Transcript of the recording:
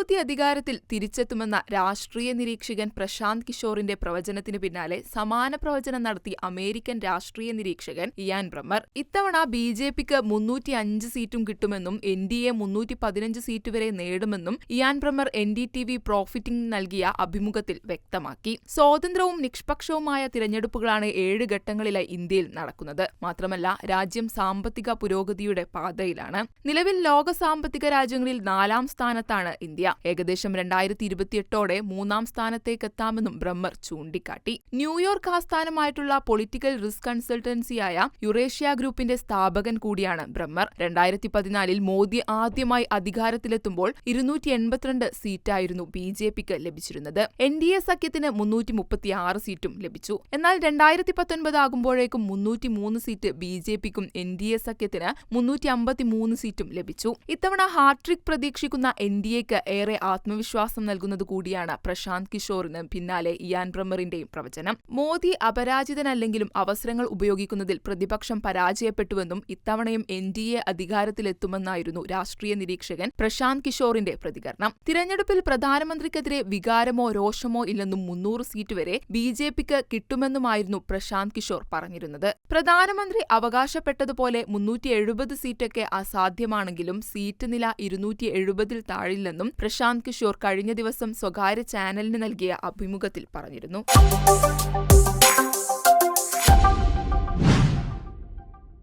മോദി അധികാരത്തിൽ തിരിച്ചെത്തുമെന്ന രാഷ്ട്രീയ നിരീക്ഷകൻ പ്രശാന്ത് കിഷോറിന്റെ പ്രവചനത്തിനു പിന്നാലെ സമാന പ്രവചനം നടത്തി അമേരിക്കൻ രാഷ്ട്രീയ നിരീക്ഷകൻ ഇയാൻ ബ്രമ്മർ. ഇത്തവണ ബിജെപിക്ക് 305 സീറ്റും കിട്ടുമെന്നും NDA 315 സീറ്റ് വരെ നേടുമെന്നും ഇയാൻ ബ്രമ്മർ NDTV പ്രോഫിറ്റിംഗ് നൽകിയ അഭിമുഖത്തിൽ വ്യക്തമാക്കി. സ്വതന്ത്രവും നിഷ്പക്ഷവുമായ തിരഞ്ഞെടുപ്പുകളാണ് 7 ഘട്ടങ്ങളിലായി ഇന്ത്യയിൽ നടക്കുന്നത്. മാത്രമല്ല, രാജ്യം സാമ്പത്തിക പുരോഗതിയുടെ പാതയിലാണ്. നിലവിൽ ലോക സാമ്പത്തിക രാജ്യങ്ങളിൽ 4-ാം സ്ഥാനത്താണ് ഇന്ത്യ. ഏകദേശം 2028ഓടെ 3-ാം സ്ഥാനത്തേക്കെത്താമെന്നും ബ്രമ്മർ ചൂണ്ടിക്കാട്ടി. ന്യൂയോർക്ക് ആസ്ഥാനമായിട്ടുള്ള പൊളിറ്റിക്കൽ റിസ്ക് കൺസൾട്ടൻസിയായ യുറേഷ്യ ഗ്രൂപ്പിന്റെ സ്ഥാപകൻ കൂടിയാണ് ബ്രമ്മർ. 2014-ൽ മോദി ആദ്യമായി അധികാരത്തിലെത്തുമ്പോൾ 282 സീറ്റായിരുന്നു ബിജെപിക്ക് ലഭിച്ചിരുന്നത്. NDA സഖ്യത്തിന് 336 സീറ്റും ലഭിച്ചു. എന്നാൽ 2019 ആകുമ്പോഴേക്കും 303 സീറ്റ് ബിജെപിക്കും NDA സഖ്യത്തിന് 353 സീറ്റും ലഭിച്ചു. ഇത്തവണ ഹാട്രിക് പ്രതീക്ഷിക്കുന്ന NDAക്ക് ഏറെ ആത്മവിശ്വാസം നൽകുന്നത് കൂടിയാണ് പ്രശാന്ത് കിഷോറിന് പിന്നാലെ ഇയാൻ ബ്രമ്മറിന്റെയും പ്രവചനം. മോദി അപരാജിതനല്ലെങ്കിലും അവസരങ്ങൾ ഉപയോഗിക്കുന്നതിൽ പ്രതിപക്ഷം പരാജയപ്പെട്ടുവെന്നും ഇത്തവണയും NDA അധികാരത്തിലെത്തുമെന്നായിരുന്നു രാഷ്ട്രീയ നിരീക്ഷകൻ പ്രശാന്ത് കിഷോറിന്റെ പ്രതികരണം. തിരഞ്ഞെടുപ്പിൽ പ്രധാനമന്ത്രിക്കെതിരെ വികാരമോ രോഷമോ ഇല്ലെന്നും 300 സീറ്റ് വരെ ബിജെപിക്ക് കിട്ടുമെന്നുമായിരുന്നു പ്രശാന്ത് കിഷോർ പറഞ്ഞിരുന്നത്. പ്രധാനമന്ത്രി അവകാശപ്പെട്ടതുപോലെ 370 സീറ്റൊക്കെ അസാധ്യമാണെങ്കിലും സീറ്റ് നില 270-ൽ താഴില്ലെന്നും പ്രശാന്ത് കിഷോർ കഴിഞ്ഞ ദിവസം സ്വകാര്യ ചാനലിന് നൽകിയ അഭിമുഖത്തിൽ പറഞ്ഞിരുന്നു.